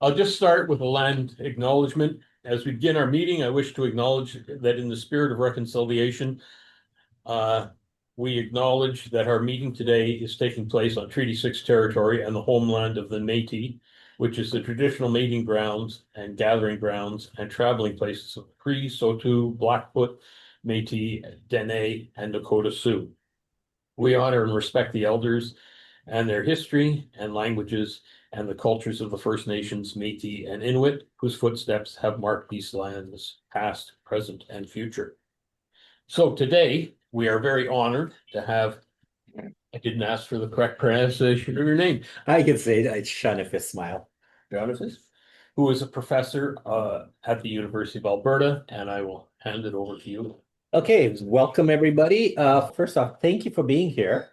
I'll just start with a land acknowledgement. As we begin our meeting, I wish to acknowledge that in the spirit of reconciliation, uh, we acknowledge that our meeting today is taking place on Treaty 6 territory and the homeland of the Métis, which is the traditional mating grounds and gathering grounds and traveling places of Cree, Saulteaux, Blackfoot, Métis, Dene, and Dakota Sioux. We honor and respect the elders and their history and languages and the cultures of the First Nations, Métis, and Inuit, whose footsteps have marked these lands past, present, and future. So today, we are very honored to have, I didn't ask for the correct pronunciation of your name, I can say that it's Shaniff Esmail. Jonathan, who is a professor at the University of Alberta, and I will hand it over to you. Okay, welcome everybody. First off, thank you for being here.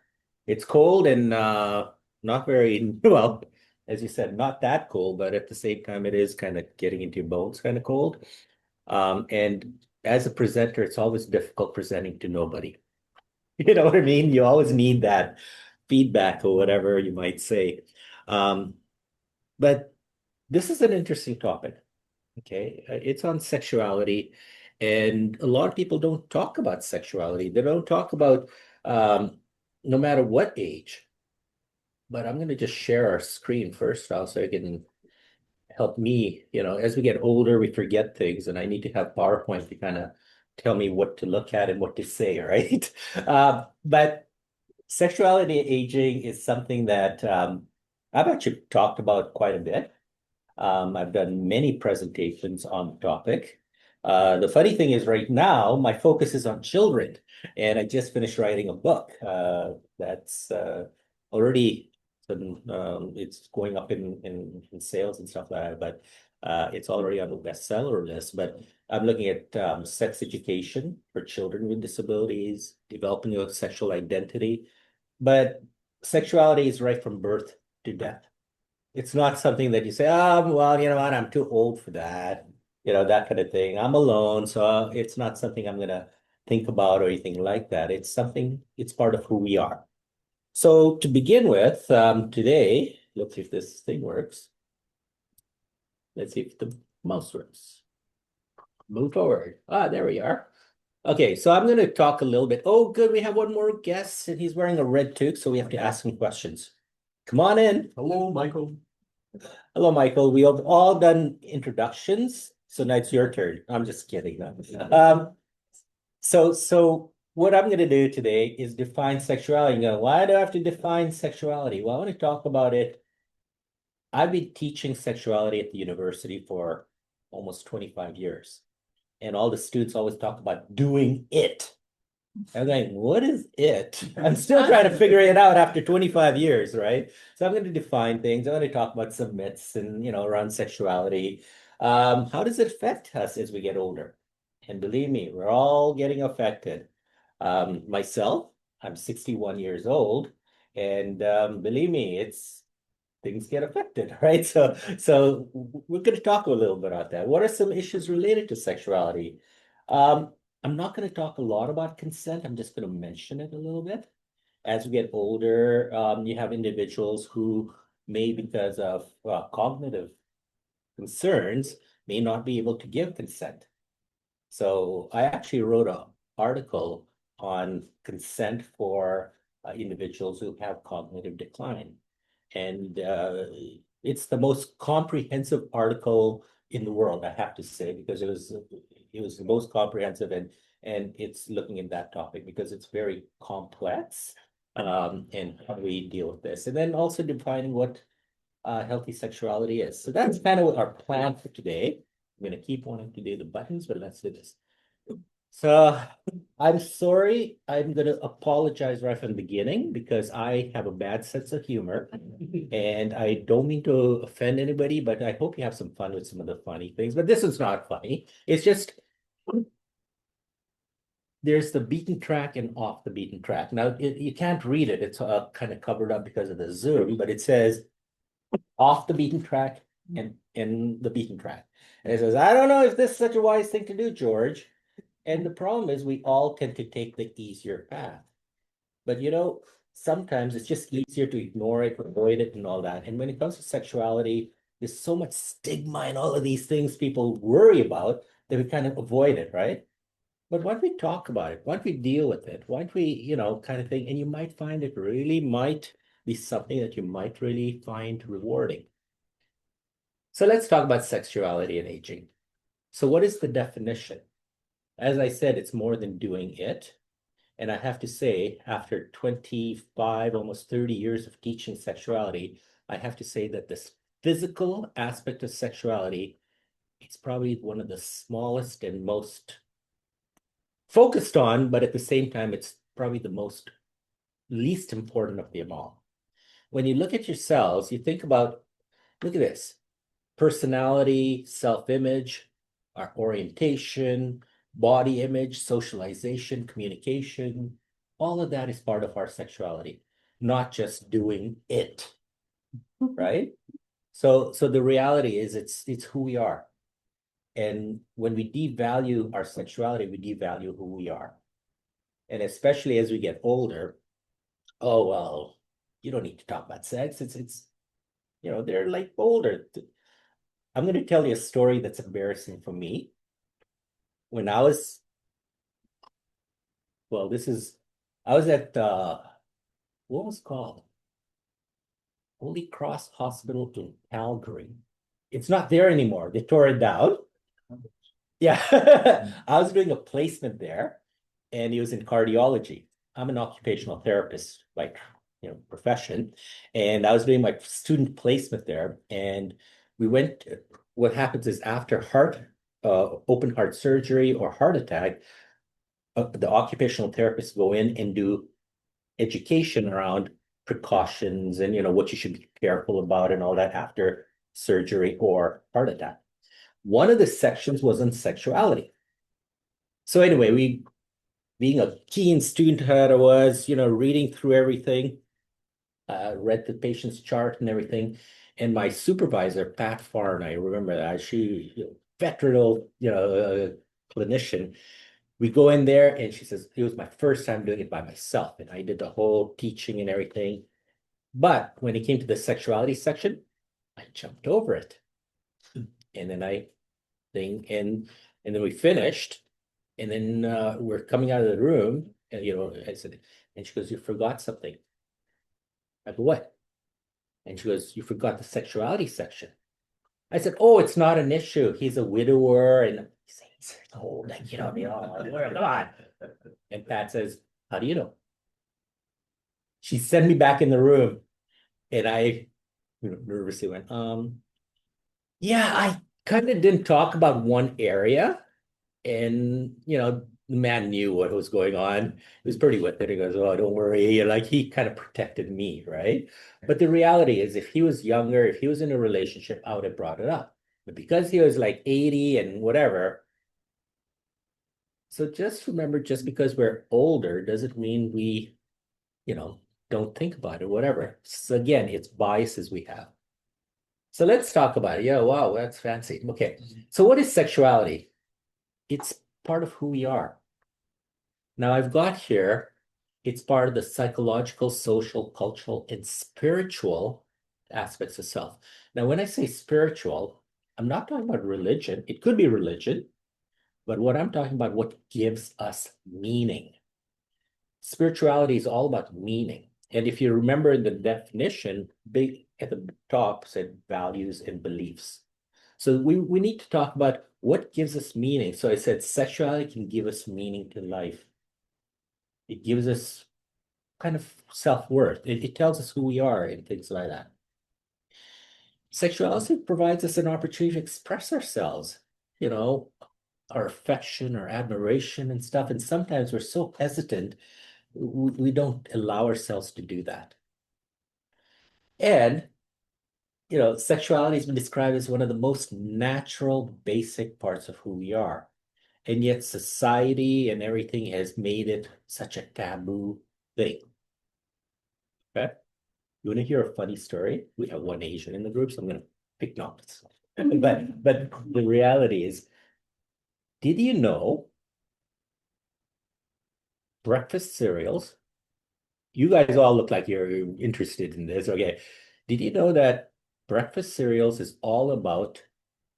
It's cold and not very well, as you said, not that cold, but at the same time, it is kind of getting into your bones, kind of cold. And as a presenter, it's always difficult presenting to nobody. You know what I mean? You always need that feedback or whatever you might say. Um, but this is an interesting topic. Okay, it's on sexuality, and a lot of people don't talk about sexuality. They don't talk about no matter what age. But I'm going to just share our screen first off so it can help me. You know, as we get older, we forget things, and I need to have PowerPoint to kind of tell me what to look at and what to say, right? But sexuality aging is something that I've actually talked about quite a bit. I've done many presentations on the topic. The funny thing is, right now, my focus is on children, and I just finished writing a book that's already it's going up in sales and stuff like that, but it's already on the bestseller list. But I'm looking at sex education for children with disabilities, developing a sexual identity, but sexuality is right from birth to death. It's not something that you say, oh, well, you know what, I'm too old for that, you know, that kind of thing. I'm alone, so it's not something I'm gonna think about or anything like that. It's something, it's part of who we are. So to begin with, today, let's see if this thing works. Let's see if the mouse works. Move forward. Ah, there we are. Okay, so I'm going to talk a little bit. Oh, good, we have one more guest, and he's wearing a red toque, so we have to ask him questions. Come on in. Hello, Michael. Hello, Michael. We have all done introductions, so now it's your turn. I'm just kidding. So what I'm going to do today is define sexuality. Why do I have to define sexuality? Well, I want to talk about it. I've been teaching sexuality at the university for almost 25 years, and all the students always talk about doing it. I'm like, what is it? I'm still trying to figure it out after 25 years, right? So I'm going to define things. I'm going to talk about some myths and, you know, around sexuality. How does it affect us as we get older? And believe me, we're all getting affected. Myself, I'm 61 years old, and believe me, it's things get affected, right? So we're going to talk a little bit about that. What are some issues related to sexuality? Um, I'm not going to talk a lot about consent. I'm just going to mention it a little bit. As we get older, you have individuals who may, because of cognitive concerns, may not be able to give consent. So I actually wrote an article on consent for individuals who have cognitive decline. And it's the most comprehensive article in the world, I have to say, because it was the most comprehensive, and it's looking at that topic because it's very complex, and how we deal with this. And then also defining what healthy sexuality is. So that's kind of our plan for today. I'm going to keep wanting to do the buttons, but let's do this. So I'm sorry, I'm going to apologize right from the beginning because I have a bad sense of humor and I don't mean to offend anybody, but I hope you have some fun with some of the funny things. But this is not funny. It's just there's the beaten track and off the beaten track. Now, you can't read it. It's kind of covered up because of the Zoom, but it says off the beaten track and in the beaten track. And it says, I don't know if this is such a wise thing to do, George. And the problem is we all tend to take the easier path. But you know, sometimes it's just easier to ignore it, avoid it, and all that. And when it comes to sexuality, There's so much stigma and all of these things people worry about that we kind of avoid it, right? But why don't we talk about it? Why don't we deal with it? Why don't we, kind of thing? And you might find it really might be something that you might really find rewarding. So let's talk about sexuality and aging. So what is the definition? As I said, it's more than doing it. And I have to say, after 25, almost 30 years of teaching sexuality, I have to say that this physical aspect of sexuality, it's probably one of the smallest and most focused on, but at the same time, it's probably the most least important of them all. When you look at yourselves, you think about, look at this, personality, self-image, our orientation, body image, socialization, communication, all of that is part of our sexuality, not just doing it, right? So the reality is it's who we are. And when we devalue our sexuality, we devalue who we are. And especially as we get older, oh well, you don't need to talk about sex. It's they're like older. I'm going to tell you a story that's embarrassing for me. When I was, well, I was at what was it called? Holy Cross Hospital in Calgary. It's not there anymore. They tore it down. Yeah. I was doing a placement there, and he was in cardiology. I'm an occupational therapist, like, profession. And I was doing my student placement there. And we went, what happens is after open heart surgery or heart attack, the occupational therapists go in and do education around precautions and, what you should be careful about and all that after surgery or heart attack. One of the sections was on sexuality. So anyway, being a keen student that I was, reading through everything, read the patient's chart and everything. And my supervisor, Pat Farn, I remember that, she, veteran, clinician. We go in there and she says, it was my first time doing it by myself. And I did the whole teaching and everything. But when it came to the sexuality section, I jumped over it. And then and then we finished. And then we're coming out of the room. And, I said, and she goes, you forgot something. I go, what? And she goes, you forgot the sexuality section. I said, oh, it's not an issue. He's a widower and he's old, like, come on. And Pat says, how do you know? She sent me back in the room and I nervously went, yeah, I kind of didn't talk about one area. And, the man knew what was going on. He was pretty with it. He goes, oh, don't worry. Like he kind of protected me, right? But the reality is, if he was younger, if he was in a relationship, I would have brought it up. But because he was like 80 and whatever, so just remember, just because we're older doesn't mean we, don't think about it, whatever. So again, it's biases we have. So let's talk about it. Yeah, wow, that's fancy. Okay. So what is sexuality? It's part of who we are. Now I've got here, it's part of the psychological, social, cultural, and spiritual aspects of self. Now, when I say spiritual, I'm not talking about religion. It could be religion, but what I'm talking about, what gives us meaning. Spirituality is all about meaning. And if you remember in the definition, big at the top said values and beliefs. So we need to talk about what gives us meaning. So I said sexuality can give us meaning to life. It gives us kind of self-worth. It tells us who we are and things like that. Sexuality provides us an opportunity to express ourselves, our affection, our admiration and stuff. And sometimes we're so hesitant, we don't allow ourselves to do that. And, sexuality has been described as one of the most natural, basic parts of who we are. And yet society and everything has made it such a taboo thing. Okay. You want to hear a funny story? We have one Asian in the group, so I'm going to pick notes. But the reality is, did you know breakfast cereals? You guys all look like you're interested in this. Okay. Did you know that breakfast cereals is all about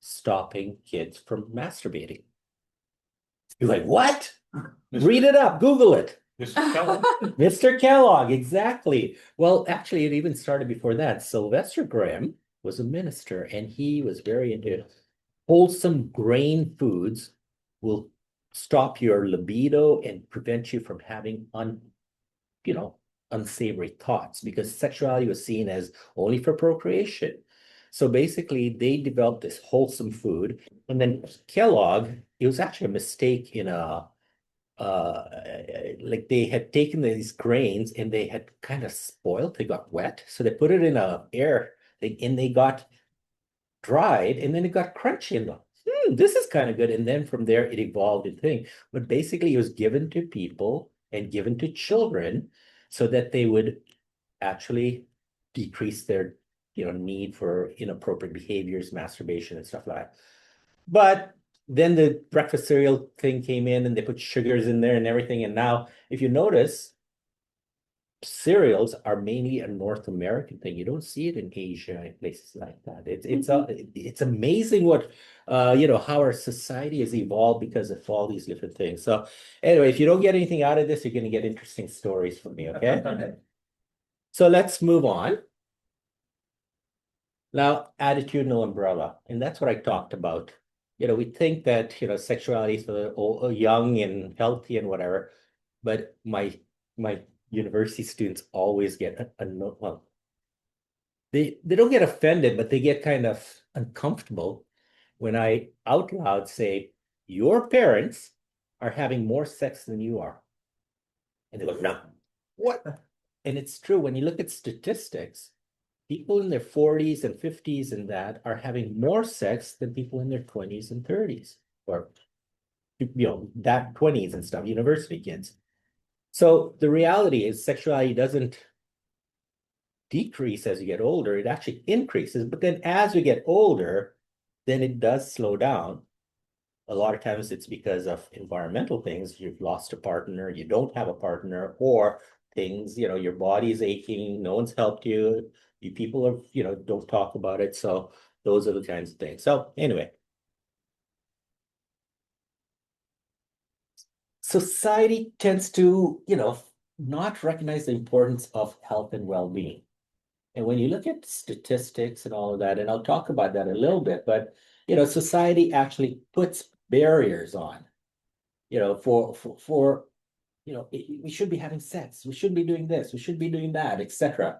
stopping kids from masturbating. You're like, what? Read it up, Google it. Mr. Kellogg. Mr. Kellogg, exactly. Well, actually, it even started before that. Sylvester Graham was a minister, and he was very into wholesome grain foods will stop your libido and prevent you from having unsavory thoughts, because sexuality was seen as only for procreation. So basically, they developed this wholesome food, and then Kellogg, it was actually a mistake in like they had taken these grains and they had kind of spoiled, they got wet. So they put it in a air thing and they got dried and then it got crunchy and this is kind of good. And then from there it evolved into thing. But basically it was given to people and given to children so that they would actually decrease their need for inappropriate behaviors, masturbation and stuff like that. But then the breakfast cereal thing came in and they put sugars in there and everything. And now, if you notice, cereals are mainly a North American thing. You don't see it in Asia and places like that. It's amazing what how our society has evolved because of all these different things. So anyway, if you don't get anything out of this, you're going to get interesting stories from me, okay? So let's move on. Now, attitudinal umbrella, and that's what I talked about. We think that, sexuality is for the young and healthy and whatever, but my university students always get well, they don't get offended, but they get kind of uncomfortable when I out loud say, your parents are having more sex than you are. And they go, no, what? And it's true. When you look at statistics, people in their 40s and 50s and that are having more sex than people in their 20s and 30s, or that 20s and stuff, university kids. So the reality is sexuality doesn't decrease as you get older, it actually increases. But then as you get older, then it does slow down. A lot of times it's because of environmental things. You've lost a partner, you don't have a partner, or things, your body's aching, no one's helped you. You people are, don't talk about it. So those are the kinds of things. So anyway, society tends to, not recognize the importance of health and well-being. And when you look at statistics and all of that, and I'll talk about that a little bit, but society actually puts barriers on, for we should be having sex, we should be doing this, we should be doing that, etc.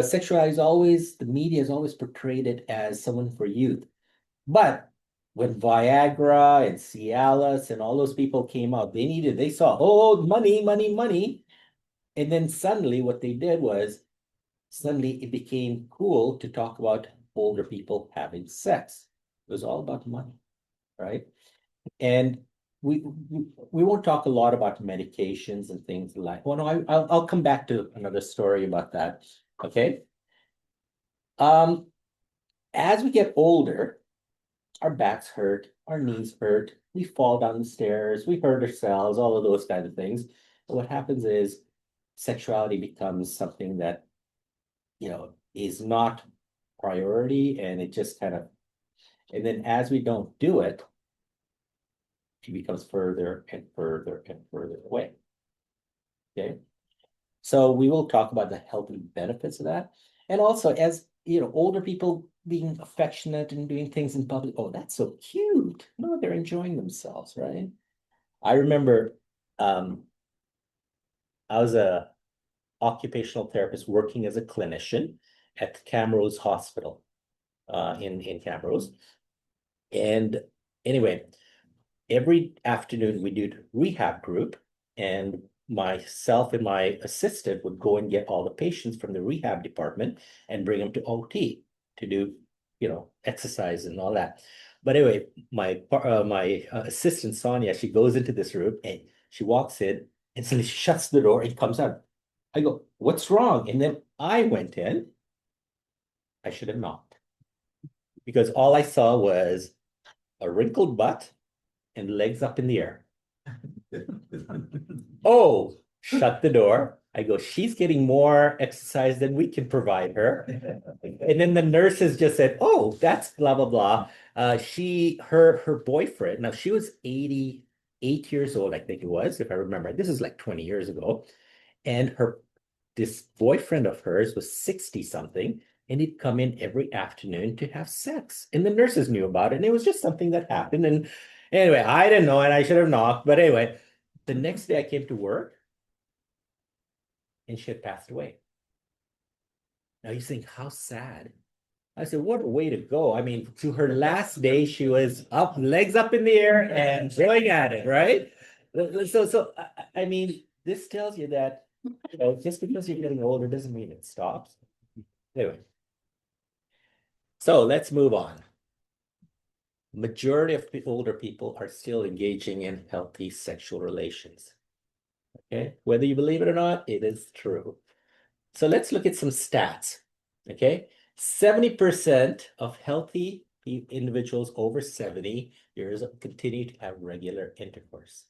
Sexuality is always, the media has always portrayed it as someone for youth. But when Viagra and Cialis and all those people came out, they saw, oh, money, money, money. And then suddenly what they did was, suddenly it became cool to talk about older people having sex. It was all about money, right? And we won't talk a lot about medications and things like. Well, no, I'll come back to another story about that. Okay. As we get older, our backs hurt, our knees hurt, we fall down the stairs, we hurt ourselves, all of those kinds of things. So what happens is sexuality becomes something that, is not priority, and it just kind of, and then as we don't do it, it becomes further and further and further away. Okay. So we will talk about the health and benefits of that. And also, as older people being affectionate and doing things in public. Oh, that's so cute. No, they're enjoying themselves, right? I remember I was a occupational therapist working as a clinician at Camrose Hospital in Camrose. And anyway, every afternoon we did rehab group, and myself and my assistant would go and get all the patients from the rehab department and bring them to OT to do, exercise and all that. But anyway, my assistant Sonia, she goes into this room and she walks in and suddenly she shuts the door and comes out. I go, what's wrong? And then I went in. I should have knocked, because all I saw was a wrinkled butt and legs up in the air. Oh, shut the door. I go, she's getting more exercise than we can provide her. And then the nurses just said, "Oh, that's blah blah blah." Her boyfriend. Now she was 88 years old, I think it was, if I remember. This is like 20 years ago, and her this boyfriend of hers was 60 something, and he'd come in every afternoon to have sex, and the nurses knew about it, and it was just something that happened. And anyway, I didn't know, and I should have knocked. But anyway, the next day I came to work, and she had passed away. Now you think, how sad. I said, what a way to go. I mean, to her last day, she was up, legs up in the air and going at it, right? I mean, this tells you that, just because you're getting older doesn't mean it stops. Anyway, so let's move on. Majority of older people are still engaging in healthy sexual relations. Okay, whether you believe it or not, it is true. So let's look at some stats. Okay, 70% of healthy individuals over 70 years continue to have regular intercourse.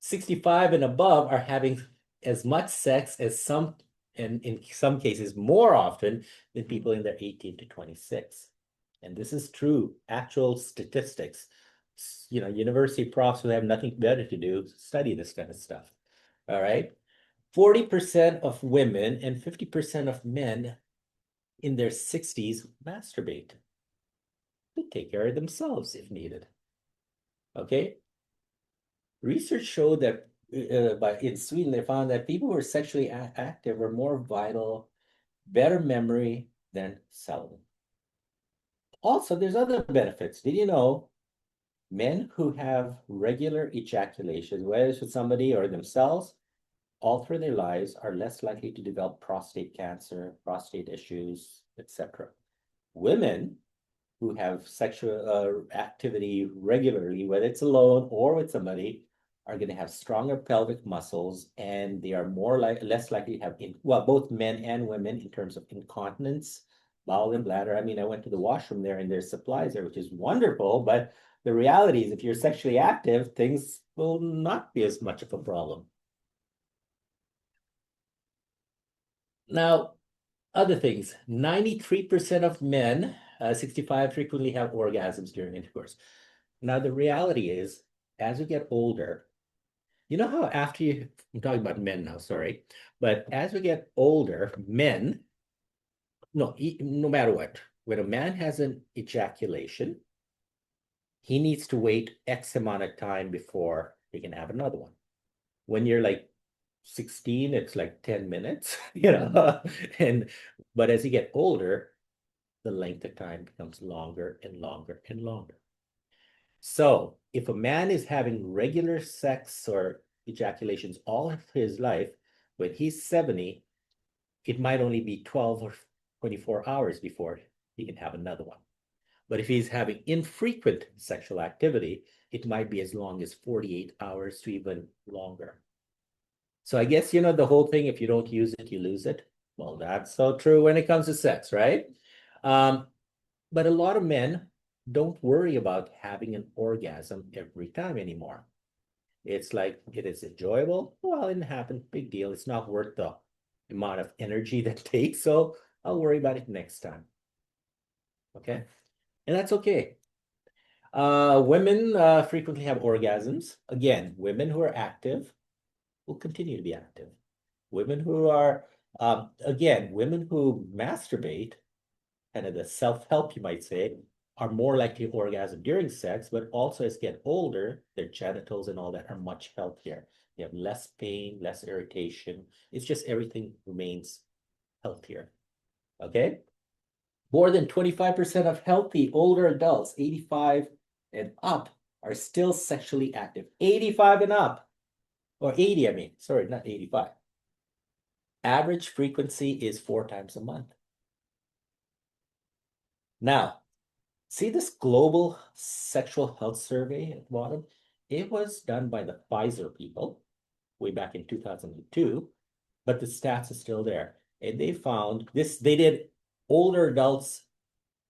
65 and above are having as much sex as some, and in some cases more often than people in their 18 to 26. And this is true, actual statistics. University profs who have nothing better to do study this kind of stuff. All right. 40% of women and 50% of men in their 60s masturbate. They take care of themselves if needed. Okay. Research showed that in Sweden, they found that people who are sexually active are more vital, better memory than celibate. Also, there's other benefits. Did you know men who have regular ejaculation, whether it's with somebody or themselves, all through their lives are less likely to develop prostate cancer, prostate issues, etc. Women who have sexual activity regularly, whether it's alone or with somebody, are going to have stronger pelvic muscles, and they are less likely to have both men and women in terms of incontinence, bowel and bladder. I mean, I went to the washroom there, and there's supplies there, which is wonderful. But the reality is, if you're sexually active, things will not be as much of a problem. Now, other things, 93% of men, 65 frequently have orgasms during intercourse. Now, the reality is, as you get older, you know how I'm talking about men now, sorry, but as we get older, men, no matter what, when a man has an ejaculation, he needs to wait X amount of time before he can have another one. When you're like 16, it's like 10 minutes, but as you get older, the length of time becomes longer and longer and longer. So if a man is having regular sex or ejaculations all of his life, when he's 70, it might only be 12 or 24 hours before he can have another one. But if he's having infrequent sexual activity, it might be as long as 48 hours to even longer. So I guess, the whole thing, if you don't use it, you lose it. Well, that's so true when it comes to sex, right? But a lot of men don't worry about having an orgasm every time anymore. It's like, it is enjoyable. Well, it happened, big deal. It's not worth the amount of energy that takes, so I'll worry about it next time. Okay? And that's okay. Women frequently have orgasms. Again, women who are active will continue to be active. Women who are, women who masturbate, kind of the self-help, you might say, are more likely to orgasm during sex, but also as they get older, their genitals and all that are much healthier. They have less pain, less irritation. It's just everything remains healthier. Okay? More than 25% of healthy older adults, 85 and up, are still sexually active. 85 and up. Or 80, I mean. Sorry, not 85. Average frequency is 4 times a month. Now, see this global sexual health survey at the bottom? It was done by the Pfizer people way back in 2002, but the stats are still there. And they found this, they did older adults,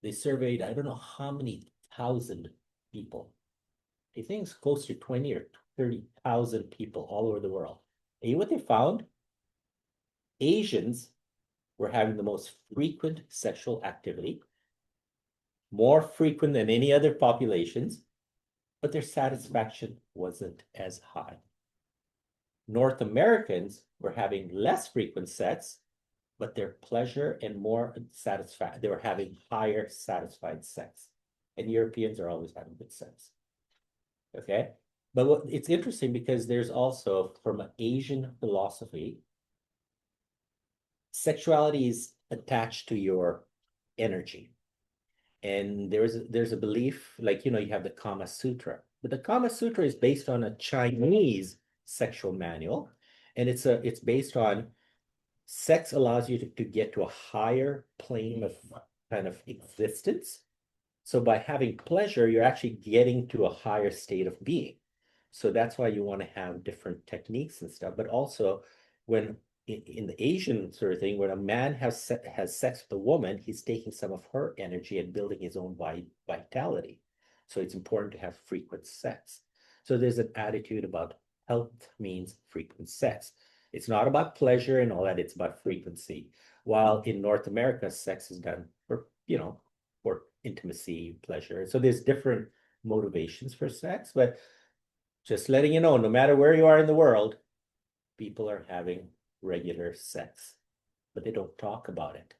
they surveyed, I don't know how many thousand people. I think it's close to 20 or 30,000 people all over the world. And you know what they found? Asians were having the most frequent sexual activity, more frequent than any other populations, but their satisfaction wasn't as high. North Americans were having less frequent sex, but their pleasure and more satisfied, they were having higher satisfied sex. And Europeans are always having good sex. Okay. But it's interesting because there's also, from an Asian philosophy, sexuality is attached to your energy. And there's a belief, like, you have the Kama Sutra, but the Kama Sutra is based on a Chinese sexual manual, and it's based on sex allows you to get to a higher plane of kind of existence. So by having pleasure, you're actually getting to a higher state of being. So that's why you want to have different techniques and stuff. But also, when in the Asian sort of thing, when a man has sex with a woman, he's taking some of her energy and building his own vitality. So it's important to have frequent sex. So there's an attitude about health means frequent sex. It's not about pleasure and all that, it's about frequency. While in North America, sex is done for, for intimacy, pleasure. So there's different motivations for sex, but just letting you know, no matter where you are in the world, people are having regular sex, but they don't talk about it.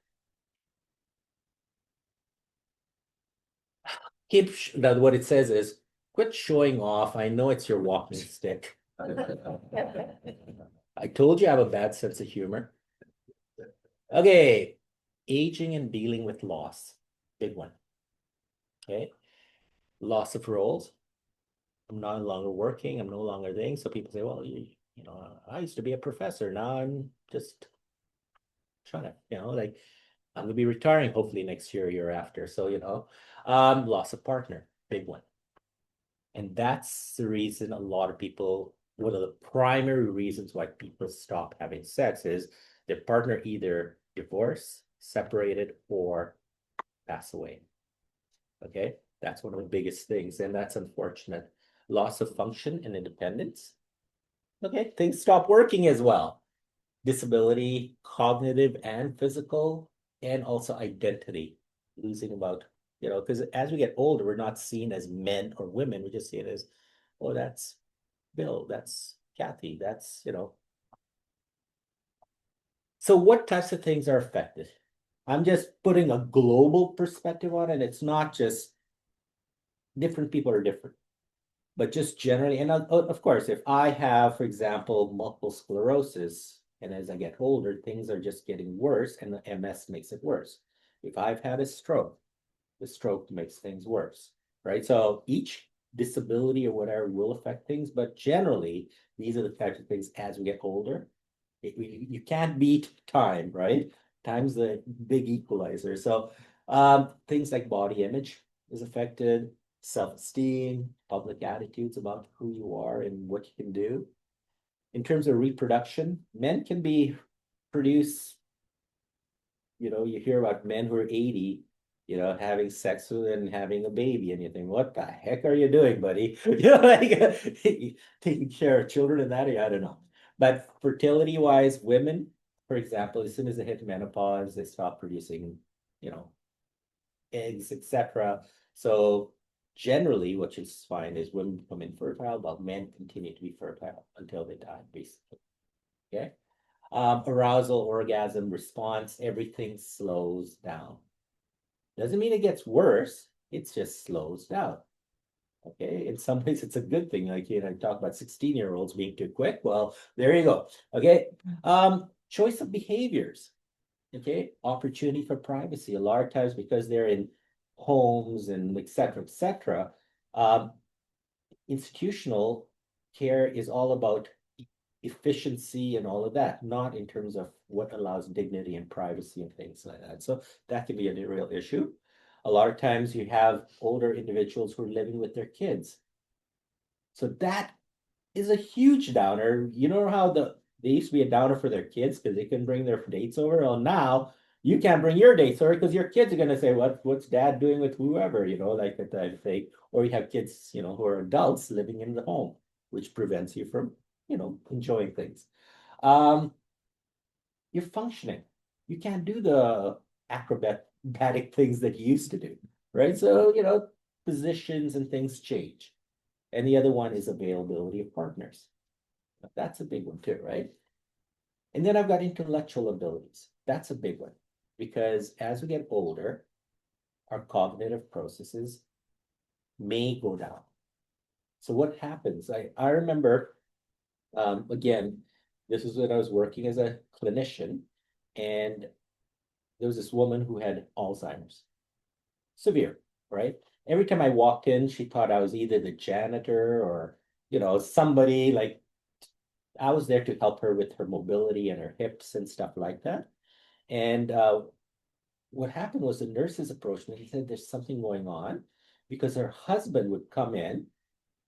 What it says is, quit showing off. I know it's your walking stick. I told you I have a bad sense of humor. Okay, aging and dealing with loss, big one. Okay, loss of roles. I'm no longer working. I'm no longer doing. So people say, well, I used to be a professor. Now I'm just trying to, like, I'm gonna be retiring hopefully next year after. So, loss of partner, big one. And that's the reason a lot of people, one of the primary reasons why people stop having sex is their partner either divorced, separated, or pass away. Okay, that's one of the biggest things, and that's unfortunate. Loss of function and independence. Okay, things stop working as well. Disability, cognitive and physical, and also identity. Losing about, because as we get older, we're not seen as men or women. We just see it as, oh, that's Bill, that's Kathy, that's, So what types of things are affected? I'm just putting a global perspective on it. It's not just different people are different, but just generally, and of course, if I have, for example, multiple sclerosis, and as I get older, things are just getting worse, and the MS makes it worse. If I've had a stroke, the stroke makes things worse, right? So each disability or whatever will affect things, but generally, these are the types of things as we get older. You can't beat time, right? Time's the big equalizer. So things like body image is affected, self-esteem, public attitudes about who you are and what you can do. In terms of reproduction, men can produce, you hear about men who are 80, having sex with and having a baby, and you think, what the heck are you doing, buddy? Like taking care of children in that area, I don't know. But fertility-wise, women, for example, as soon as they hit menopause, they stop producing, eggs, etc. So generally, what you find is women become infertile, while men continue to be fertile until they die, basically. Okay. Arousal, orgasm, response, everything slows down. Doesn't mean it gets worse, it just slows down. Okay, in some ways it's a good thing. Like, talk about 16-year-olds being too quick. Well, there you go. Okay. Choice of behaviors. Okay, opportunity for privacy. A lot of times because they're in homes and etc. Institutional care is all about efficiency and all of that, not in terms of what allows dignity and privacy and things like that. So that can be a real issue. A lot of times you have older individuals who are living with their kids. So that is a huge downer. You know how they used to be a downer for their kids because they couldn't bring their dates over? Well, now you can't bring your dates over because your kids are going to say, what's dad doing with whoever, like that type of thing. Or you have kids, who are adults living in the home, which prevents you from, enjoying things. You're functioning. you can't do the acrobatic things that you used to do, right? So, positions and things change. And the other one is availability of partners. That's a big one too, right? And then I've got intellectual abilities. That's a big one because as we get older, our cognitive processes may go down. So what happens? I remember, again, this is when I was working as a clinician, and there was this woman who had Alzheimer's, severe, right? Every time I walked in, she thought I was either the janitor or, somebody like I was there to help her with her mobility and her hips and stuff like that. And what happened was the nurses approached me and said there's something going on because her husband would come in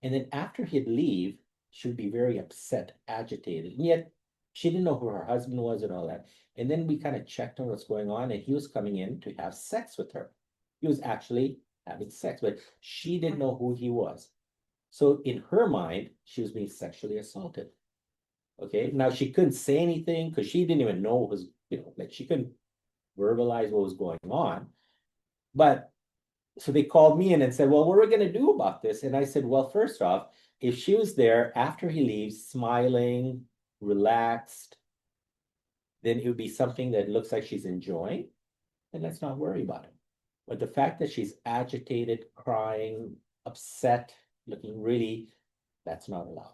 and then after he'd leave, she would be very upset, agitated. And yet she didn't know who her husband was and all that. And then we kind of checked on what's going on, and he was coming in to have sex with her. He was actually having sex, but she didn't know who he was. So in her mind, she was being sexually assaulted. Okay. Now she couldn't say anything because she didn't even know what was, like she couldn't verbalize what was going on. But so they called me in and said, well, what are we going to do about this? And I said, well, first off, if she was there after he leaves, smiling, relaxed, then it would be something that looks like she's enjoying, and let's not worry about it. But the fact that she's agitated, crying, upset, looking really, that's not allowed.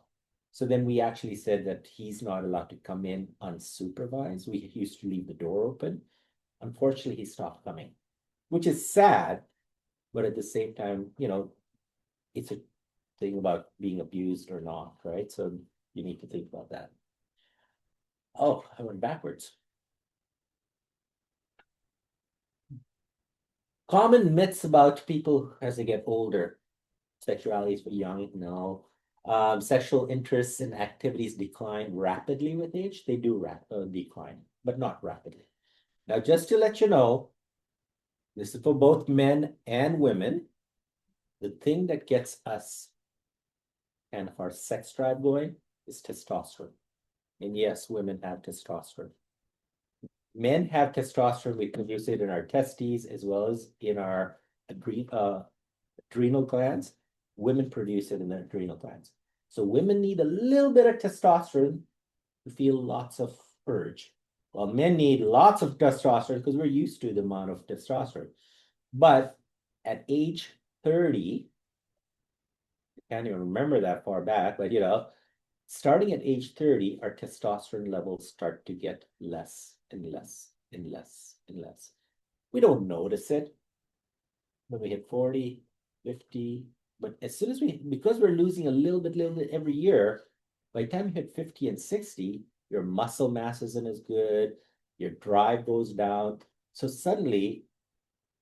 So then we actually said that he's not allowed to come in unsupervised. We used to leave the door open. Unfortunately, he stopped coming, which is sad. But at the same time, it's a thing about being abused or not, right? So you need to think about that. Oh, I went backwards. Common myths about people as they get older. Sexuality is for young, no. Sexual interests and activities decline rapidly with age. They do decline, but not rapidly. Now, just to let you know, this is for both men and women. The thing that gets us and our sex drive going is testosterone. And yes, women have testosterone. Men have testosterone. We produce it in our testes as well as in our adrenal glands. Women produce it in their adrenal glands. So women need a little bit of testosterone to feel lots of urge. Well, men need lots of testosterone because we're used to the amount of testosterone. But at age 30, I can't even remember that far back, but starting at age 30, our testosterone levels start to get less and less and less and less. We don't notice it when we hit 40, 50, but as soon as because we're losing a little bit every year, by the time you hit 50 and 60, your muscle mass isn't as good, your drive goes down. So suddenly,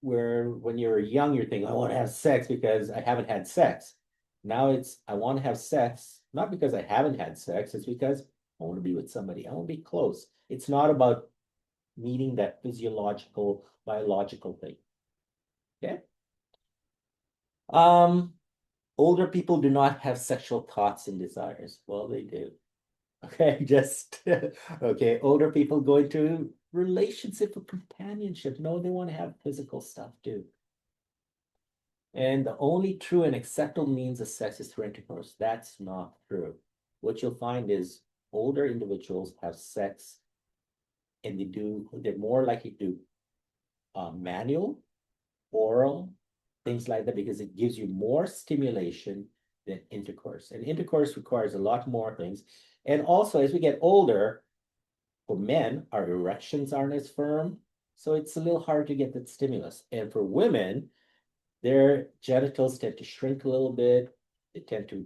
when you're young, you're thinking, I want to have sex because I haven't had sex. Now it's, I want to have sex, not because I haven't had sex, it's because I want to be with somebody. I want to be close. It's not about meeting that physiological, biological thing. Okay. Older people do not have sexual thoughts and desires. Well, they do. Okay, just okay. Older people go into relationship or companionship. No, they want to have physical stuff too. And the only true and acceptable means of sex is through intercourse. That's not true. What you'll find is older individuals have sex and they're more likely to do manual, oral, things like that, because it gives you more stimulation than intercourse. And intercourse requires a lot more things. And also, as we get older, for men, our erections aren't as firm. So it's a little hard to get that stimulus. And for women, their genitals tend to shrink a little bit. They tend to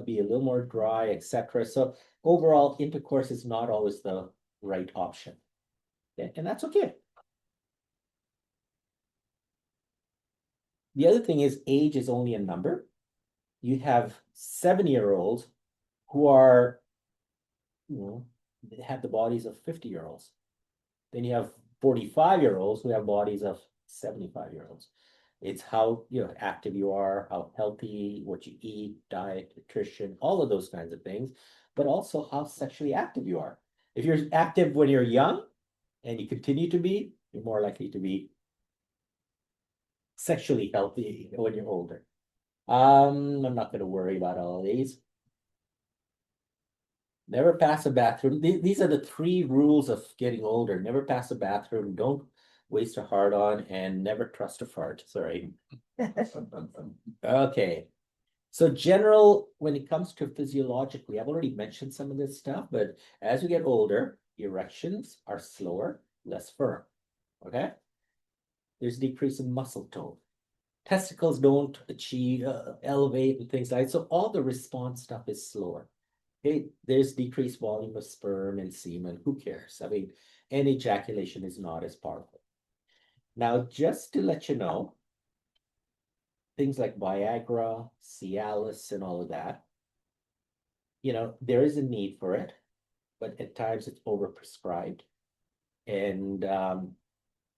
be a little more dry, etc. So overall, intercourse is not always the right option. Okay? And that's okay. The other thing is age is only a number. You have 7-year-olds who are, they have the bodies of 50-year-olds. Then you have 45-year-olds who have bodies of 75-year-olds. It's how active you are, how healthy, what you eat, diet, nutrition, all of those kinds of things, but also how sexually active you are. If you're active when you're young, and you continue to be, you're more likely to be sexually healthy when you're older. I'm not going to worry about all these. Never pass a bathroom. These are the three rules of getting older. Never pass a bathroom. Don't waste a hard on, and never trust a fart. Sorry. Okay. So general, when it comes to physiologically, I've already mentioned some of this stuff, but as you get older, erections are slower, less firm. Okay. There's decrease in muscle tone. Testicles don't achieve elevate and things like that. So all the response stuff is slower. Okay, there's decreased volume of sperm and semen. Who cares? I mean, and ejaculation is not as powerful. Now, just to let you know, things like Viagra, Cialis, and all of that, there is a need for it, but at times it's overprescribed and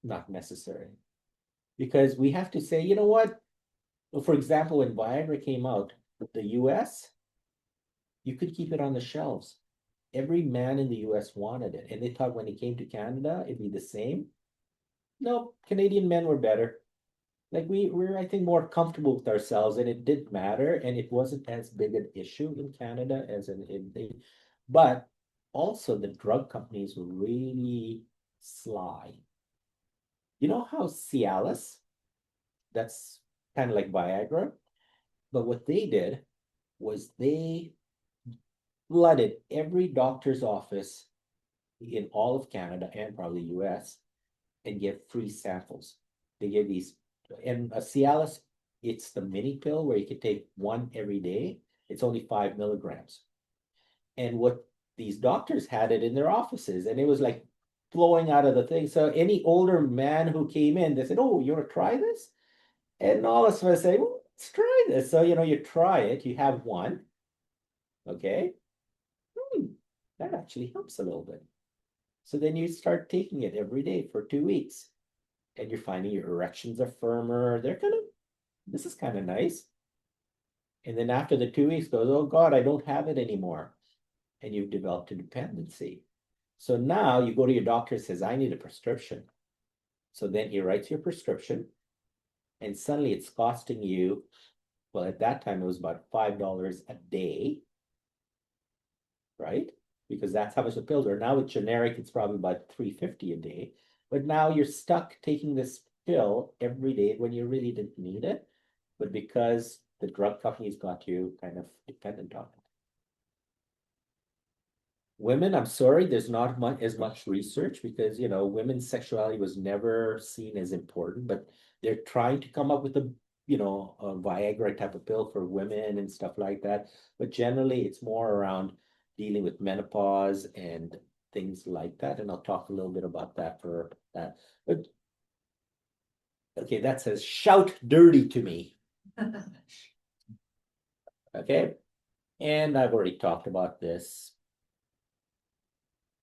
not necessary. Because we have to say, you know what? Well, for example, when Viagra came out, the US, you could keep it on the shelves. Every man in the US wanted it. And they thought when it came to Canada, it'd be the same. No, Canadian men were better. Like we're, I think, more comfortable with ourselves, and it didn't matter, and it wasn't as big an issue in Canada as in the, but also the drug companies were really sly. You know how Cialis, that's kind of like Viagra, but what they did was they flooded every doctor's office in all of Canada and probably US and give free samples. They give these, and a Cialis, it's the mini pill where you can take one every day. It's only 5 milligrams. And what these doctors had it in their offices, and it was like flowing out of the thing. So any older man who came in, they said, "Oh, you want to try this?" And all of us say, "Well, let's try this." So you try it, you have one, okay. That actually helps a little bit. So then you start taking it every day for 2 weeks, and you're finding your erections are firmer. This is kind of nice. And then after the 2 weeks goes, oh God, I don't have it anymore. And you've developed a dependency. So now you go to your doctor and says, I need a prescription. So then he writes your prescription, and suddenly it's costing you, well, at that time it was about $5 a day, right? Because that's how much the pills are. Now with generic, it's probably about $3.50 a day. But now you're stuck taking this pill every day when you really didn't need it. But because the drug companies got you kind of dependent on it. Women, I'm sorry, there's not as much research because, women's sexuality was never seen as important, but they're trying to come up with a Viagra type of pill for women and stuff like that. But generally, it's more around dealing with menopause and things like that. And I'll talk a little bit about that for that. But okay, that says shout dirty to me. Okay. And I've already talked about this.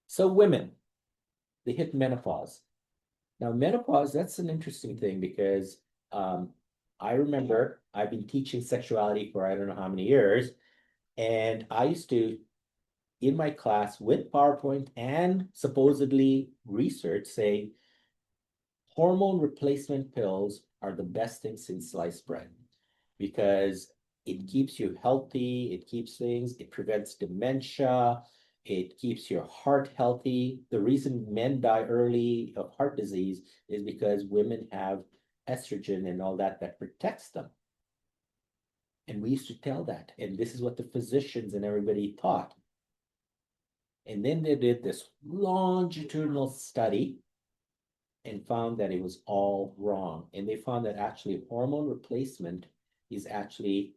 So women, they hit menopause. Now, menopause, that's an interesting thing because I remember I've been teaching sexuality for I don't know how many years. And I used to, in my class with PowerPoint and supposedly research, say hormone replacement pills are the best thing since sliced bread because it keeps you healthy, it keeps things, it prevents dementia, it keeps your heart healthy. The reason men die early of heart disease is because women have estrogen and all that protects them. And we used to tell that. And this is what the physicians and everybody thought. And then they did this longitudinal study and found that it was all wrong. And they found that actually hormone replacement is actually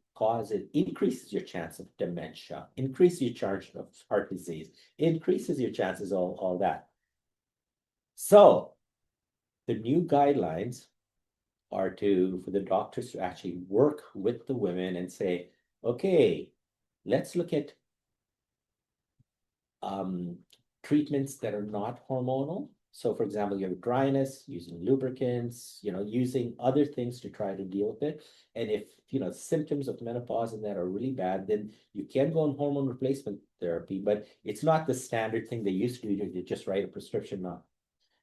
increases your chance of dementia, increases your chance of heart disease, increases your chances of all that. So the new guidelines are for the doctors to actually work with the women and say, okay, let's look at treatments that are not hormonal. So for example, you have dryness, using lubricants, using other things to try to deal with it. And if, symptoms of menopause and that are really bad, then you can go on hormone replacement therapy, but it's not the standard thing they used to do. They just write a prescription now.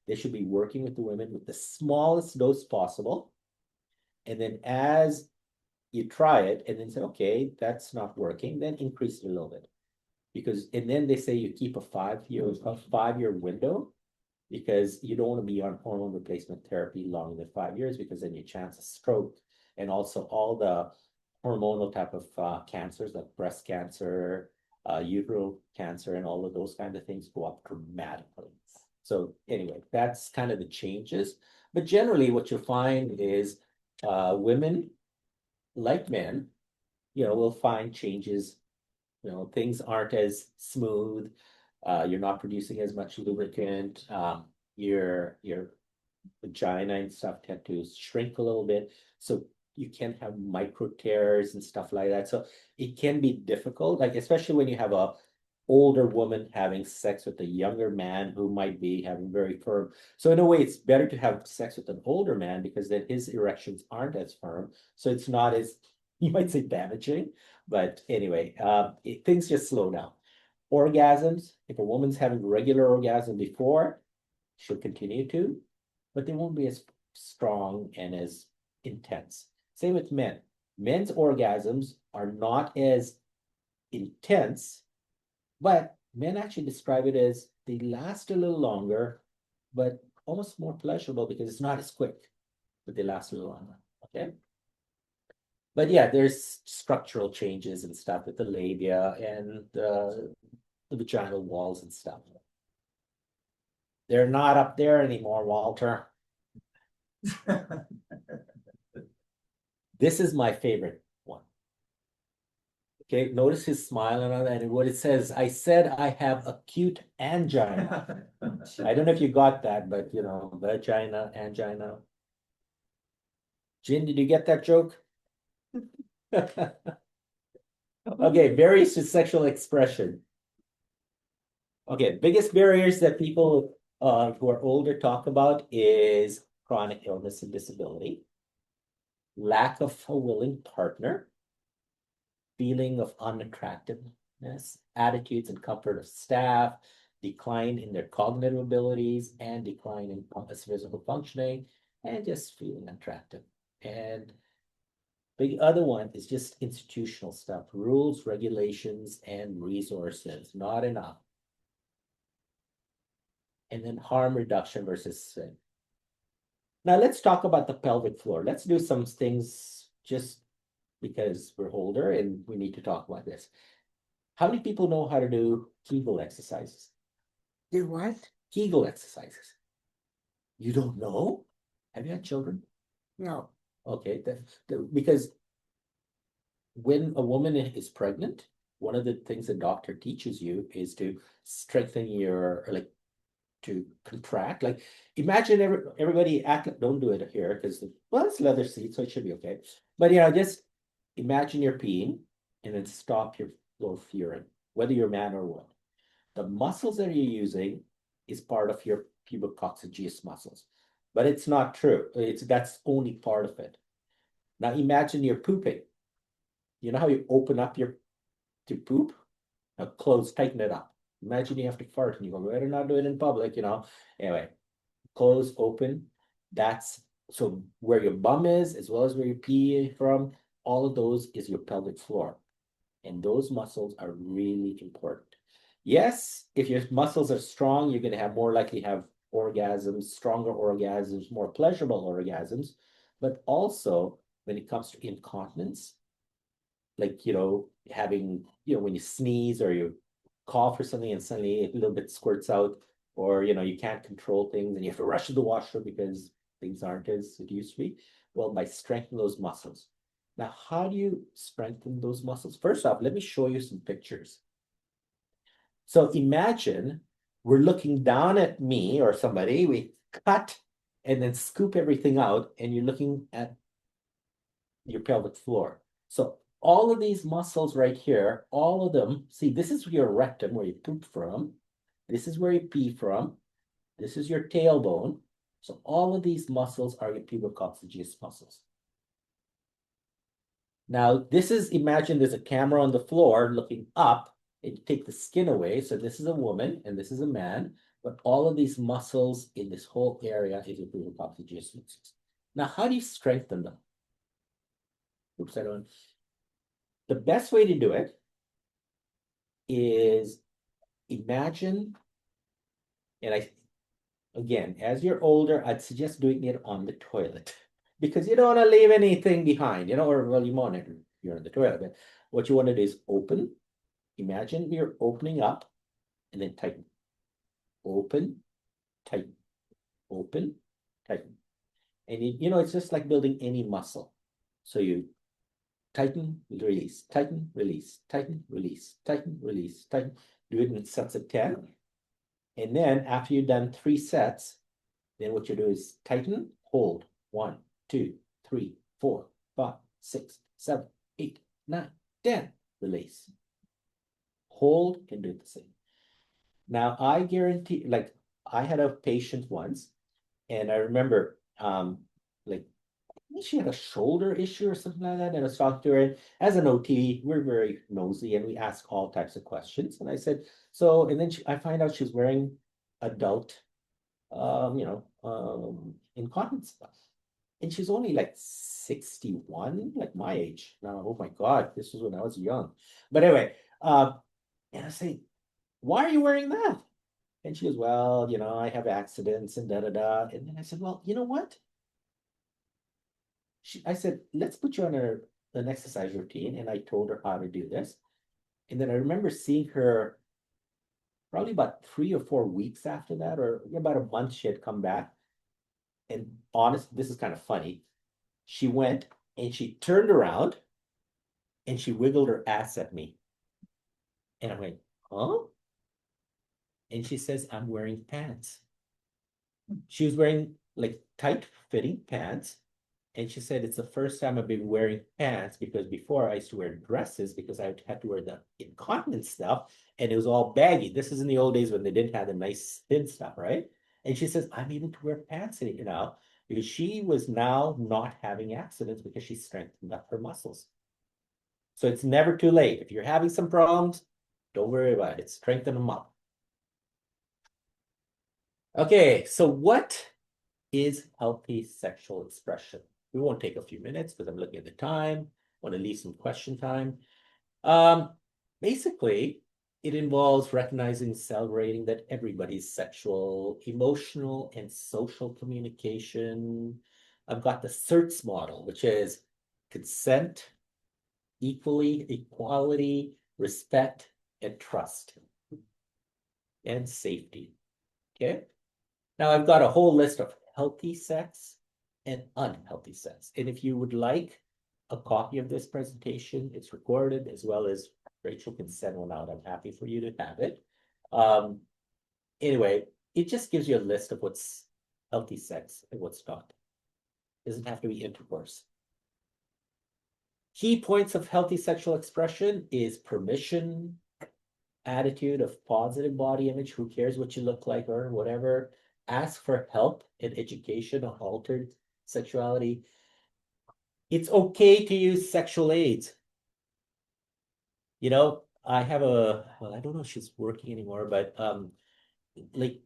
They should be working with the women with the smallest dose possible. And then as you try it and then say, okay, that's not working, then increase it a little bit. Because, and then they say you keep a 5-year window, because you don't want to be on hormone replacement therapy longer than 5 years, because then your chance of stroke and also all the hormonal type of cancers like breast cancer, uterine cancer, and all of those kind of things go up dramatically. So anyway, that's kind of the changes. But generally what you'll find is women, like men, will find changes. Things aren't as smooth. You're not producing as much lubricant. Your vagina and stuff tend to shrink a little bit. So you can have micro tears and stuff like that. So it can be difficult, like especially when you have a older woman having sex with a younger man who might be having very firm. So in a way, it's better to have sex with an older man, because then his erections aren't as firm. So it's not as, you might say, damaging. But anyway, things just slow down. Orgasms, if a woman's having regular orgasm before, she'll continue to, but they won't be as strong and as intense. Same with men. Men's orgasms are not as intense, but men actually describe it as they last a little longer, but almost more pleasurable because it's not as quick, but they last a little longer. Okay. But yeah, there's structural changes and stuff with the labia and the vaginal walls and stuff. They're not up there anymore, Walter. This is my favorite one. Okay, notice his smile and what it says. I said I have acute angina. I don't know if you got that, but vagina, angina. Jin, did you get that joke? Okay, barriers to sexual expression. Okay, biggest barriers that people who are older talk about is chronic illness and disability, lack of a willing partner, feeling of unattractiveness, attitudes and comfort of staff, decline in their cognitive abilities, and decline in physical functioning, and just feeling unattractive. And the other one is just institutional stuff, rules, regulations, and resources, not enough. And then harm reduction versus sin. Now let's talk about the pelvic floor. Let's do some things just because we're older and we need to talk about this. How many people know how to do Kegel exercises? Do what? Kegel exercises. You don't know? Have you had children? No. Okay, because when a woman is pregnant, one of the things the doctor teaches you is to strengthen your, like, to contract. Like, imagine everybody act, don't do it here because, well, it's leather seat, so it should be okay. But just imagine you're peeing and then stop your flow of urine, whether you're a man or woman. The muscles that you're using is part of your pubococcygeus muscles, but it's not true. That's only part of it. Now imagine you're pooping. You know how you open up to poop? Now close, tighten it up. Imagine you have to fart and you go, better not do it in public, Anyway, close, open. That's so where your bum is, as well as where you pee from, all of those is your pelvic floor. And those muscles are really important. Yes, if your muscles are strong, you're going to have more likely have orgasms, stronger orgasms, more pleasurable orgasms. But also when it comes to incontinence, like, having, when you sneeze or you cough or something and suddenly a little bit squirts out, or, you can't control things and you have to rush to the washroom because things aren't as it used to be. Well, by strengthening those muscles. Now, how do you strengthen those muscles? First off, let me show you some pictures. So imagine we're looking down at me or somebody, we cut and then scoop everything out, and you're looking at your pelvic floor. So all of these muscles right here, all of them, see, this is your rectum where you poop from. This is where you pee from. This is your tailbone. So all of these muscles are your pubococcygeus muscles. Now, imagine there's a camera on the floor looking up, and you take the skin away. So this is a woman and this is a man. but all of these muscles in this whole area is improving oxygenasis. Now, how do you strengthen them? Oops, I don't. The best way to do it is imagine, and again, as you're older, I'd suggest doing it on the toilet because you don't want to leave anything behind, or well, you monitor you're in the toilet, but what you want to do is open. Imagine you're opening up and then tighten. Open, tighten, open, tighten. And it's just like building any muscle. So you tighten, release, tighten, release, tighten, release, tighten, release, tighten. Do it in sets of 10. And then after you've done 3 sets, then what you do is tighten, hold. 1, 2, 3, 4, 5, 6, 7, 8, 9, 10. Release. Hold and do the same. Now I guarantee, like I had a patient once, and I remember like she had a shoulder issue or something like that. And I was talking to her, and as an OT, we're very nosy and we ask all types of questions. And I said, so, and then I find out she's wearing adult incontinence stuff. And she's only like 61, like my age. Now, oh my God, this was when I was young. But anyway, and I say, why are you wearing that? And she goes, well, I have accidents and da-da-da. And then I said, well, you know what? I said, let's put you on an exercise routine. And I told her how to do this. And then I remember seeing her probably about 3 or 4 weeks after that, or about a month, she had come back. And honest, this is kind of funny. She went and she turned around and she wiggled her ass at me. And I went, huh? And she says, I'm wearing pants. She was wearing like tight fitting pants. And she said, it's the first time I've been wearing pants because before I used to wear dresses because I had to wear the incontinence stuff and it was all baggy. This is in the old days when they didn't have the nice thin stuff, right? And she says, I'm able to wear pants now because she was now not having accidents because she strengthened up her muscles. So it's never too late. If you're having some problems, don't worry about it. Strengthen them up. Okay, so what is healthy sexual expression? We won't take a few minutes because I'm looking at the time. Want to leave some question time. Basically, it involves recognizing, celebrating that everybody's sexual, emotional, and social communication. I've got the CERTS model, which is consent, equality, respect, and trust, and safety. Okay. Now I've got a whole list of healthy sex and unhealthy sex. And if you would like a copy of this presentation, it's recorded, as well as Rachel can send one out. I'm happy for you to have it. Anyway, it just gives you a list of what's healthy sex and what's not. It doesn't have to be intercourse. Key points of healthy sexual expression is permission, attitude of positive body image, who cares what you look like or whatever. Ask for help in education on altered sexuality. It's okay to use sexual aids. I have I don't know if she's working anymore, but like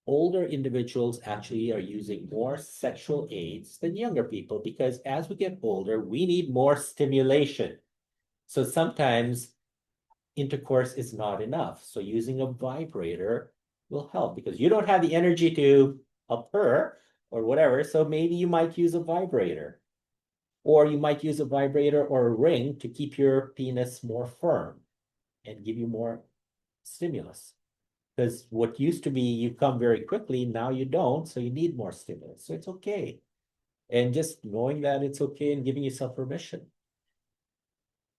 older individuals actually are using more sexual aids than younger people because as we get older, we need more stimulation. So sometimes intercourse is not enough. So using a vibrator will help because you don't have the energy to help her or whatever. So maybe you might use a vibrator, or you might use a vibrator or a ring to keep your penis more firm and give you more stimulus. Because what used to be you come very quickly, now you don't, so you need more stimulus. So it's okay. And just knowing that it's okay and giving yourself permission.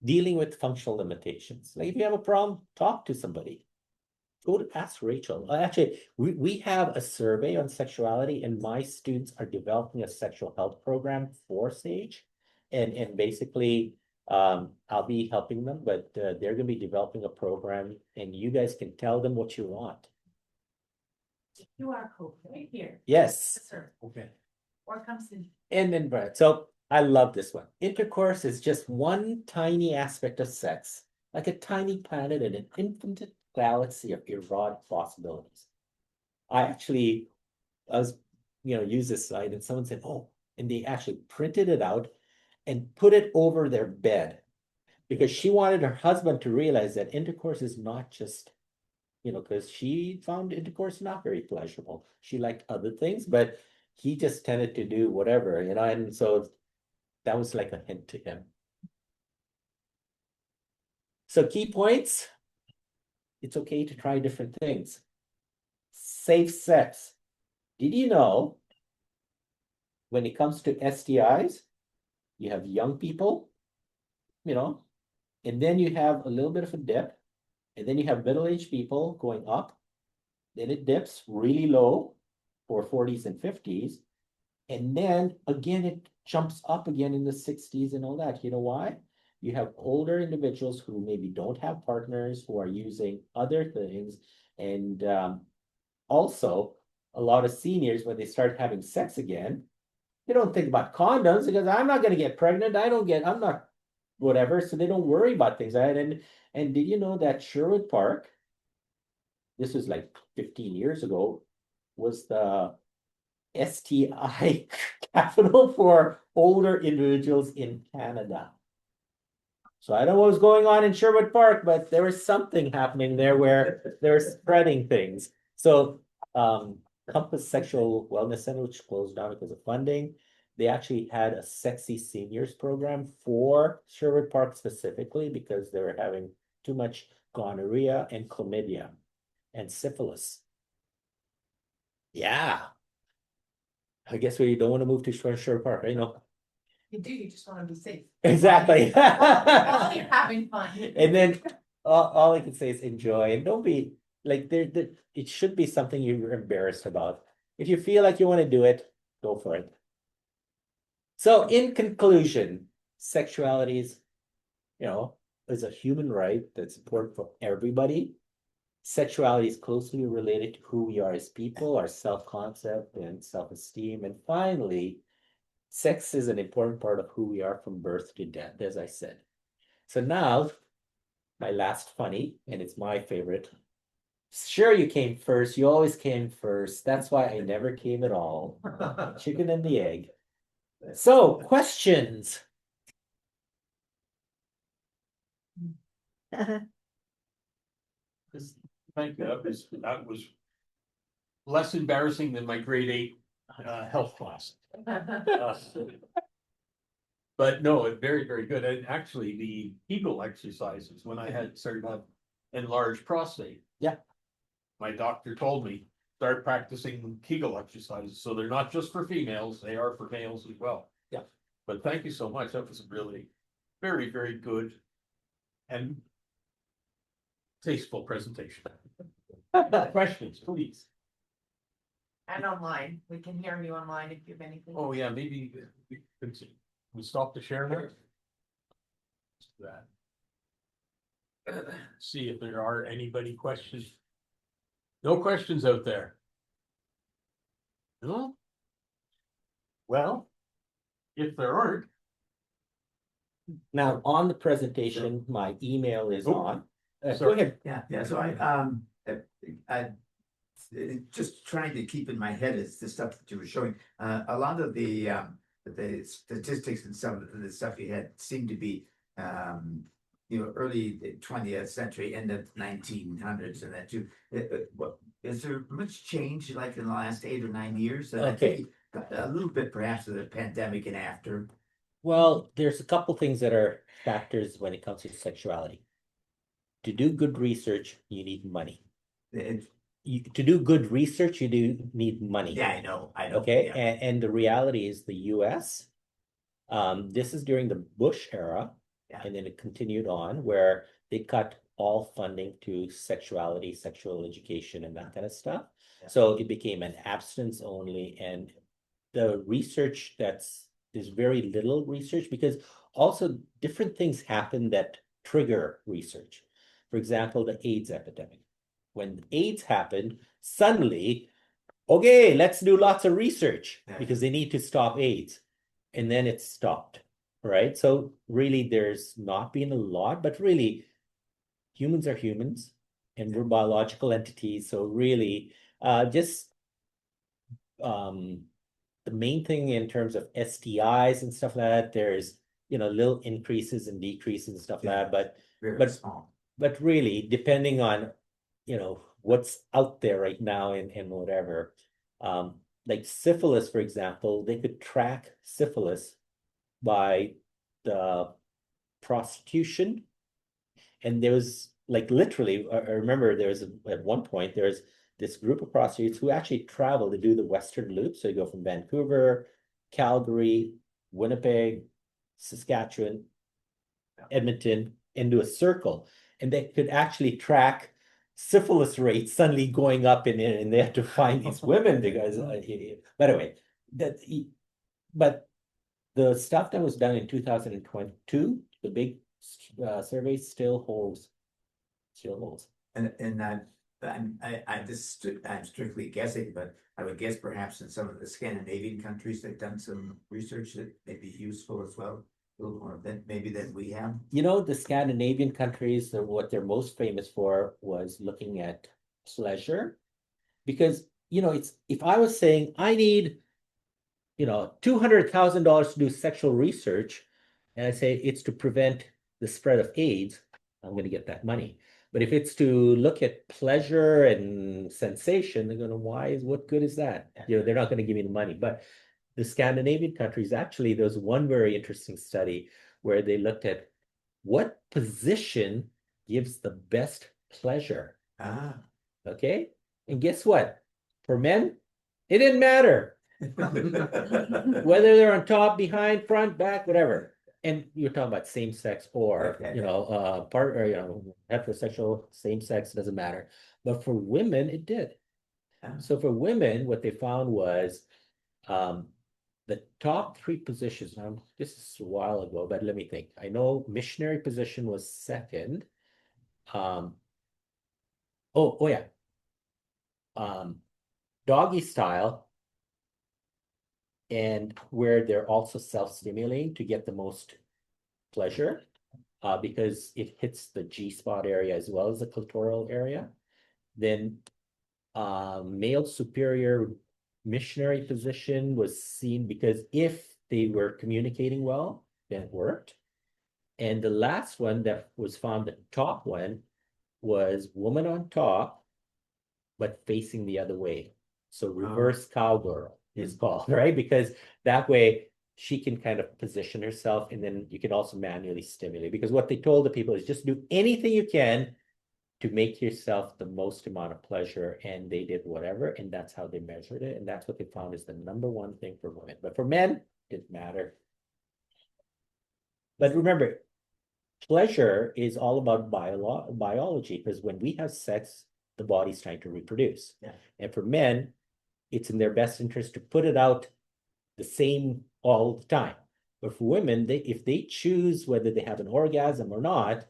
Dealing with functional limitations. Like if you have a problem, talk to somebody. Go to ask Rachel. Actually, we have a survey on sexuality, and my students are developing a sexual health program for SAGE. And basically, I'll be helping them, but they're going to be developing a program, and you guys can tell them what you want. QR code right here. Yes. Sir. Okay. Or comes in. And then, Brad. So I love this one. Intercourse is just one tiny aspect of sex, like a tiny planet in an infinite galaxy of erotic possibilities. I actually, I was, use this site and someone said, oh, and they actually printed it out and put it over their bed because she wanted her husband to realize that intercourse is not just, because she found intercourse not very pleasurable. She liked other things, but he just tended to do whatever, and so that was like a hint to him. So key points, it's okay to try different things. Safe sex. Did you know when it comes to STIs, you have young people, and then you have a little bit of a dip, and then you have middle-aged people going up, then it dips really low for 40s and 50s, and then again it jumps up again in the 60s and all that. You know why? You have older individuals who maybe don't have partners, who are using other things, and also a lot of seniors, when they start having sex again, they don't think about condoms because I'm not going to get pregnant. I'm not whatever. So they don't worry about things. Right? And did you know that Sherwood Park, this was like 15 years ago, was the STI capital for older individuals in Canada. So I don't know what was going on in Sherwood Park, but there was something happening there where they're spreading things. So Compass Sexual Wellness Center, which closed down because of funding, they actually had a sexy seniors program for Sherwood Park specifically because they were having too much gonorrhea and chlamydia and syphilis. Yeah. I guess we don't want to move to Sherwood Park, right? You do, you just wanna be safe. Exactly. While you're having fun. And then all I can say is enjoy and don't be like it should be something you're embarrassed about. If you feel like you want to do it, go for it. So in conclusion, sexuality is a human right that's important for everybody. Sexuality is closely related to who we are as people, our self-concept and self-esteem. And finally, sex is an important part of who we are from birth to death, as I said. So now, my last funny, and it's my favorite. Sure, you came first. You always came first. That's why I never came at all. Chicken and the egg. So, questions. Thank you. That was less embarrassing than my grade 8 health class. But no, very, very good. And actually, the Kegel exercises, when I had started to have enlarged prostate. Yeah. My doctor told me, start practicing Kegel exercises. So they're not just for females, they are for males as well. Yeah. But thank you so much. That was really very, very good and tasteful presentation. Questions, please. And online, we can hear you online if you have anything. Oh, yeah, maybe we stop the share now. That. See if there are anybody questions. No questions out there. No? Well, if there aren't. Now, on the presentation, my email is Oh, on. Go sorry. ahead. Yeah, so I just trying to keep in my head is the stuff that you were showing. A lot of the statistics and some of the stuff you had seemed to be early 20th century, end of 1900s, and that too. Is there much change like in the last 8 or 9 years? I think a little bit perhaps of the pandemic and after. Well, there's a couple things that are factors when it comes to sexuality. To do good research, you need money. To do good research, you do need money. Yeah, I know. Okay, yeah. and the reality is the US, this is during the Bush era, Yeah. and then it continued on where they cut all funding to sexuality, sexual education, and that kind of stuff. Yeah. So it became an abstinence only, and the research there's very little research because also different things happen that trigger research. For example, the AIDS epidemic. When AIDS happened, suddenly, okay, let's do lots of research because they need to stop AIDS. And then it stopped, right? So really there's not been a lot, but really humans are humans and we're biological entities. So really Just the main thing in terms of STIs and stuff like that, there's little increases and decreases and stuff like that, but Very small. really depending on what's out there right now and whatever. Like syphilis, for example, they could track syphilis by the prostitution. And there was like literally, I remember there was at one point there was this group of prostitutes who actually travel to do the Western Loop. So you go from Vancouver, Calgary, Winnipeg, Saskatchewan, Edmonton into a circle, and they could actually track syphilis rates suddenly going up and they had to find these women because by the way, but the stuff that was done in 2022, the big survey still holds. And I'm strictly guessing, but I would guess perhaps in some of the Scandinavian countries, they've done some research that may be useful as well. A little more than we have. The Scandinavian countries, what they're most famous for was looking at pleasure. Because, it's if I was saying I need, $200,000 to do sexual research, and I say it's to prevent the spread of AIDS, I'm going to get that money. But if it's to look at pleasure and sensation, they're going to, what good is that? They're not going to give me the money. But the Scandinavian countries, actually, there's one very interesting study where they looked at what position gives the best pleasure. Okay. And guess what? For men, it didn't matter. Whether they're on top, behind, front, back, whatever. And you're talking about same sex or, heterosexual, same sex, doesn't matter. But for women, it did. So for women, what they found was the top 3 positions. Now, this is a while ago, but let me think. I know missionary position was second. Doggy style, and where they're also self-stimulating to get the most pleasure, because it hits the G-spot area as well as the clitoral area. Then male superior missionary position was seen because if they were communicating well, then it worked. And the last one that was found, the top one, was woman on top, but facing the other way. So reverse cowgirl is called, right? Because that way she can kind of position herself, and then you can also manually stimulate. Because what they told the people is just do anything you can to make yourself the most amount of pleasure, and they did whatever, and that's how they measured it, and that's what they found is the #1 thing for women. But for men, it didn't matter. But remember, pleasure is all about biology, because when we have sex, the body's trying to reproduce. And for men, it's in their best interest to put it out the same all the time. But for women, if they choose whether they have an orgasm or not,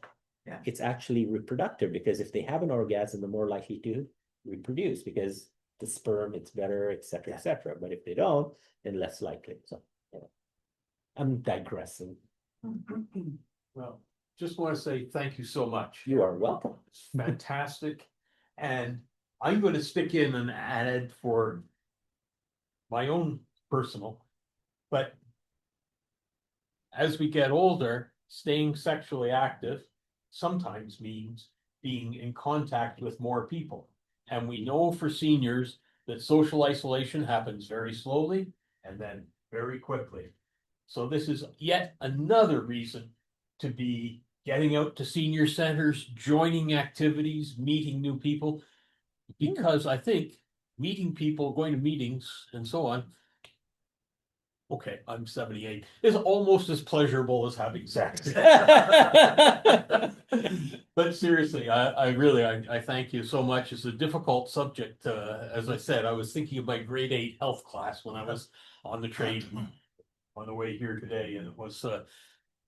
it's actually reproductive, because if they have an orgasm, they're more likely to reproduce because the sperm, it's better, etc., etc. But if they don't, then less likely. So I'm digressing. Well, just want to say thank you so much. You are welcome. It's fantastic. And I'm going to stick in an ad for my own personal, but as we get older, staying sexually active sometimes means being in contact with more people. And we know for seniors that social isolation happens very slowly and then very quickly. So this is yet another reason to be getting out to senior centers, joining activities, meeting new people. Because I think meeting people, going to meetings and so on, okay, I'm 78, is almost as pleasurable as having sex. But seriously, I really thank you so much. It's a difficult subject. As I said, I was thinking of my grade 8 health class when I was on the train on the way here today, and it was.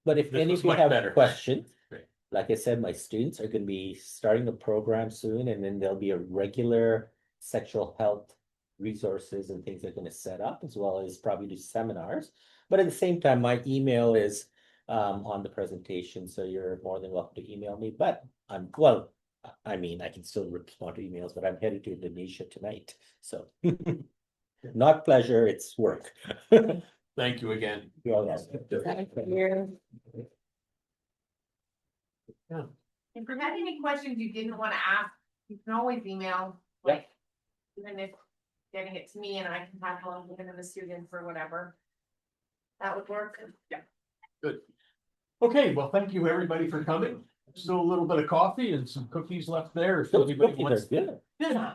But if this any was of you much have better. questions, Great. like I said, my students are going to be starting a program soon, and then there'll be a regular sexual health resources and things they're going to set up, as well as probably do seminars. But at the same time, my email is on the presentation, so you're more than welcome to email me. But I mean, I can still respond to emails, but I'm headed to Indonesia tonight, so. Not pleasure, it's work. Thank you again. You're all welcome. If you had any questions you didn't want to ask, you can always email, like, even if getting it to me and I can pass along to the students or whatever. That would work. Yeah. Good. Okay, well, thank you, everybody, for coming. Still a little bit of coffee and some cookies left there. If Those anybody cookies wants. are good. Yeah,